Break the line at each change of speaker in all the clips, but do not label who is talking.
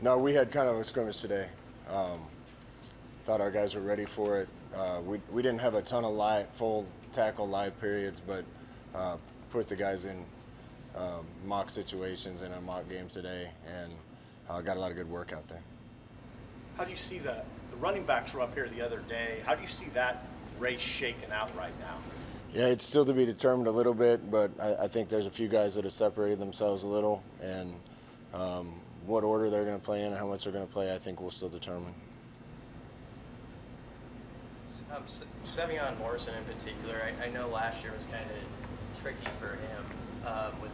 No, we had kind of a scrimmage today. Thought our guys were ready for it. We didn't have a ton of full tackle live periods, but put the guys in mock situations in a mock game today, and got a lot of good work out there.
How do you see the running backs were up here the other day? How do you see that race shaking out right now?
Yeah, it's still to be determined a little bit, but I think there's a few guys that have separated themselves a little, and what order they're going to play in and how much they're going to play, I think we'll still determine.
Sevion Morrison in particular, I know last year was kind of tricky for him with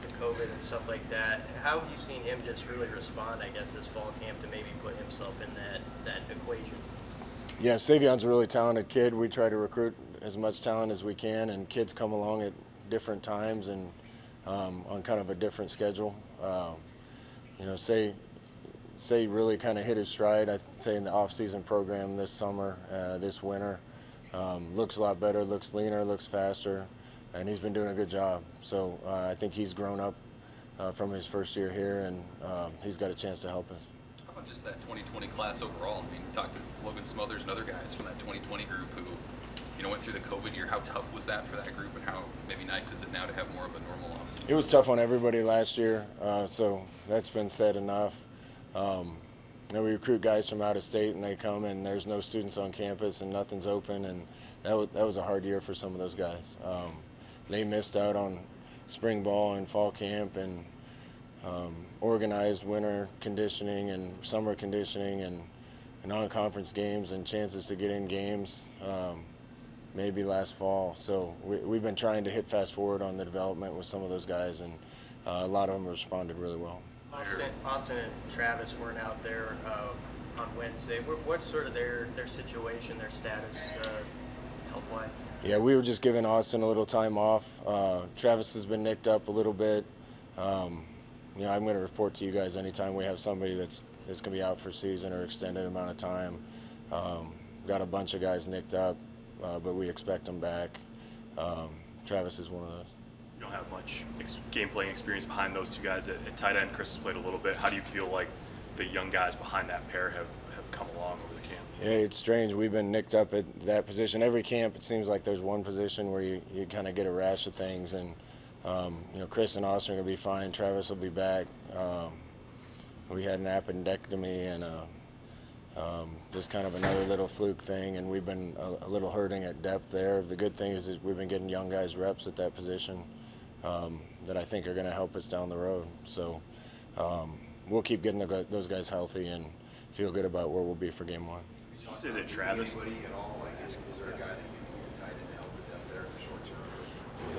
the COVID and stuff like that. How have you seen him just really respond, I guess, this fall camp to maybe put himself in that equation?
Yeah, Savion's a really talented kid. We try to recruit as much talent as we can, and kids come along at different times and on kind of a different schedule. Say really kind of hit his stride, I'd say, in the off-season program this summer, this winter. Looks a lot better, looks leaner, looks faster, and he's been doing a good job. So I think he's grown up from his first year here, and he's got a chance to help us.
How about just that 2020 class overall? I mean, talk to Logan Smothers and other guys from that 2020 group who, went through the COVID year. How tough was that for that group, and how maybe nice is it now to have more of a normal offseason?
It was tough on everybody last year, so that's been said enough. We recruit guys from out of state, and they come, and there's no students on campus, and nothing's open, and that was a hard year for some of those guys. They missed out on spring ball and fall camp and organized winter conditioning and summer conditioning and non-conference games and chances to get in games maybe last fall. So we've been trying to hit fast forward on the development with some of those guys, and a lot of them responded really well.
Austin and Travis weren't out there on Wednesday. What's sort of their situation, their status health-wise?
Yeah, we were just giving Austin a little time off. Travis has been nicked up a little bit. I'm going to report to you guys anytime we have somebody that's going to be out for season or extended amount of time. Got a bunch of guys nicked up, but we expect them back. Travis is one of those.
You don't have much game playing experience behind those two guys. At tight end, Chris has played a little bit. How do you feel like the young guys behind that pair have come along over the camp?
Yeah, it's strange. We've been nicked up at that position. Every camp, it seems like there's one position where you kind of get a rash of things. And, Chris and Austin are going to be fine. Travis will be back. We had an appendectomy and just kind of another little fluke thing, and we've been a little hurting at depth there. The good thing is we've been getting young guys reps at that position that I think are going to help us down the road. So we'll keep getting those guys healthy and feel good about where we'll be for game one.
Did you say that Travis?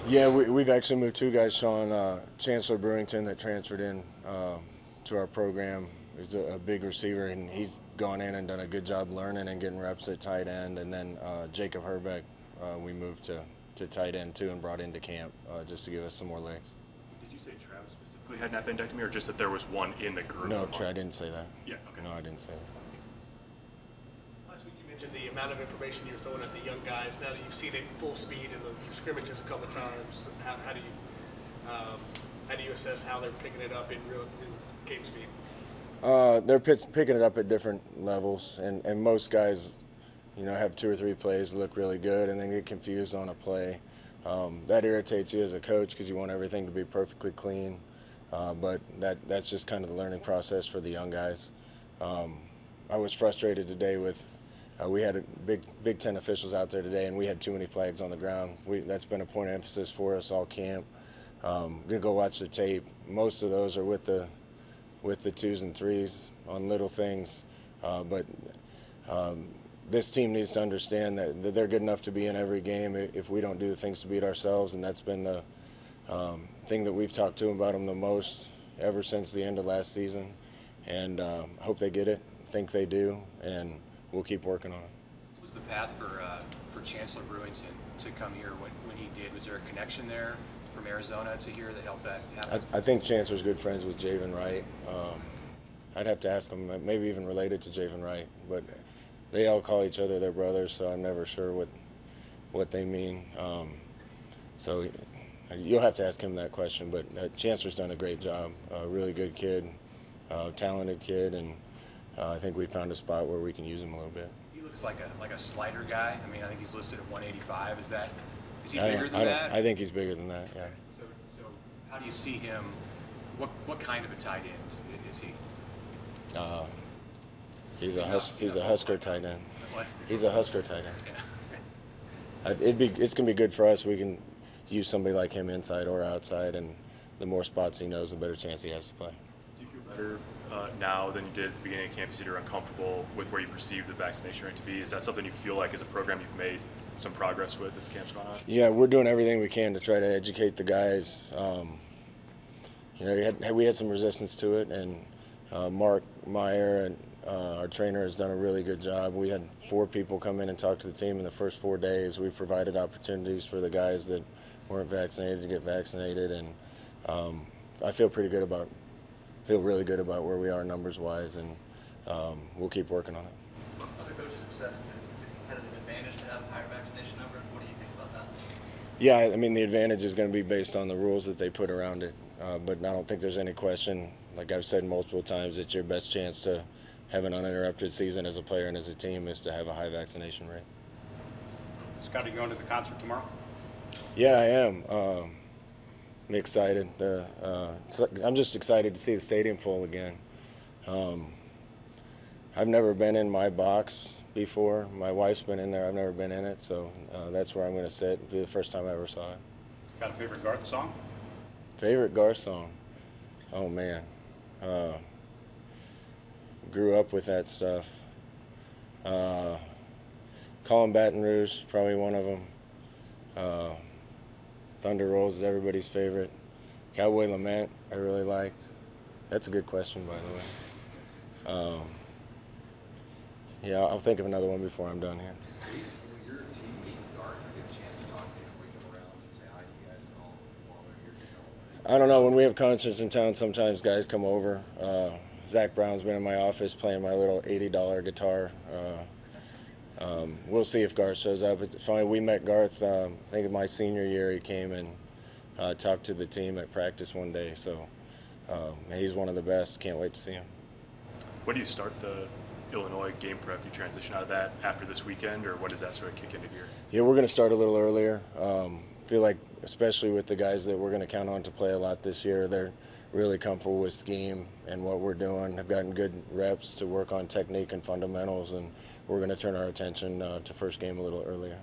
Yeah, we've actually moved two guys. Sean Chancellor Brewington that transferred in to our program. He's a big receiver, and he's gone in and done a good job learning and getting reps at tight end. And then Jacob Herbeck, we moved to tight end too and brought into camp just to give us some more legs.
Did you say Travis specifically had an appendectomy, or just that there was one in the group?
No, I didn't say that.
Yeah, okay.
No, I didn't say that.
Last week you mentioned the amount of information you're throwing at the young guys. Now that you've seen it full speed in the scrimmages a couple of times, how do you assess how they're picking it up in game speed?
They're picking it up at different levels, and most guys, have 2 or 3 plays that look really good and then get confused on a play. That irritates you as a coach because you want everything to be perfectly clean, but that's just kind of the learning process for the young guys. I was frustrated today with we had Big Ten officials out there today, and we had too many flags on the ground. That's been a point of emphasis for us all camp. Gonna go watch the tape. Most of those are with the 2s and 3s on little things, but this team needs to understand that they're good enough to be in every game if we don't do the things to beat ourselves, and that's been the thing that we've talked to about them the most ever since the end of last season, and I hope they get it, think they do, and we'll keep working on it.
What was the path for Chancellor Brewington to come here when he did? Was there a connection there from Arizona to here that helped that happen?
I think Chancellor's good friends with Javen Wright. I'd have to ask him, maybe even related to Javen Wright, but they all call each other their brothers, so I'm never sure what they mean. So you'll have to ask him that question, but Chancellor's done a great job, a really good kid, talented kid, and I think we found a spot where we can use him a little bit.
He looks like a slider guy. I mean, I think he's listed at 185. Is he
I
bigger
don't-
than
I don't-
that?
I think he's bigger than that, yeah.
So how do you see him? What kind of a tight end is he?
He's a Husker tight end.
What?
He's a Husker tight end.
Yeah.
It's gonna be good for us. We can use somebody like him inside or outside, and the more spots he knows, the better chance he has to play.
Do you feel better now than you did at the beginning of camp? You said you're uncomfortable with where you perceive the vaccination rate to be. Is that something you feel like as a program you've made some progress with as camp's gone on?
Yeah, we're doing everything we can to try to educate the guys. We had some resistance to it, and Mark Meyer and our trainer has done a really good job. We had 4 people come in and talk to the team in the first 4 days. We provided opportunities for the guys that weren't vaccinated to get vaccinated, and I feel really good about where we are numbers-wise, and we'll keep working on it.
Other coaches have said it's a competitive advantage to have higher vaccination numbers. What do you think about that?
Yeah, I mean, the advantage is going to be based on the rules that they put around it, but I don't think there's any question, like I've said multiple times, it's your best chance to have an uninterrupted season as a player and as a team is to have a high vaccination rate.
Scott, are you going to the concert tomorrow?
Yeah, I am. I'm excited. I'm just excited to see the stadium full again. I've never been in my box before. My wife's been in there. I've never been in it, so that's where I'm going to sit. It'll be the first time I ever saw it.
Got a favorite Garth song?
Favorite Garth song? Oh, man. Grew up with that stuff. Calling Baton Rouge, probably one of them. Thunder Rolls is everybody's favorite. Cowboy Lament, I really liked. That's a good question, by the way. Yeah, I'll think of another one before I'm done here.
Will your team meet Garth or get a chance to talk to him, we come around and say hi to you guys and all while they're here? You know?
I don't know. When we have concerts in town, sometimes guys come over. Zach Brown's been in my office playing my little $80 guitar. We'll see if Garth shows up. Finally, we met Garth, I think in my senior year, he came and talked to the team at practice one day. So he's one of the best. Can't wait to see him.
When do you start the Illinois game prep? You transition out of that after this weekend, or what does that sort of kick into gear?
Yeah, we're going to start a little earlier. Feel like, especially with the guys that we're going to count on to play a lot this year, they're really comfortable with scheme and what we're doing. Have gotten good reps to work on technique and fundamentals, and we're going to turn our attention to first game a little earlier.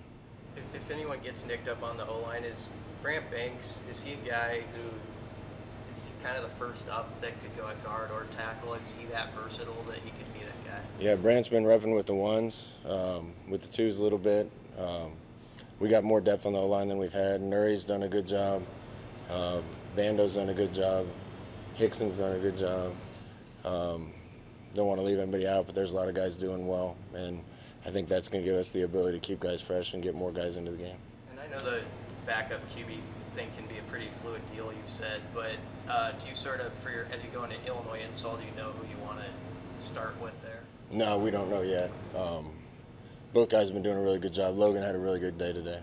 If anyone gets nicked up on the O-line, is Brant Banks, is he a guy who, is he kind of the first up that could go at guard or tackle? Is he that versatile that he could be that guy?
Yeah, Brant's been repping with the ones, with the twos a little bit. We got more depth on the O-line than we've had. Nuri's done a good job. Bando's done a good job. Hickson's done a good job. Don't want to leave anybody out, but there's a lot of guys doing well, and I think that's going to give us the ability to keep guys fresh and get more guys into the game.
And I know the backup QB thing can be a pretty fluid deal, you've said, but do you sort of, as you go into Illinois install, do you know who you want to start with there?
No, we don't know yet. Both guys have been doing a really good job. Logan had a really good day today.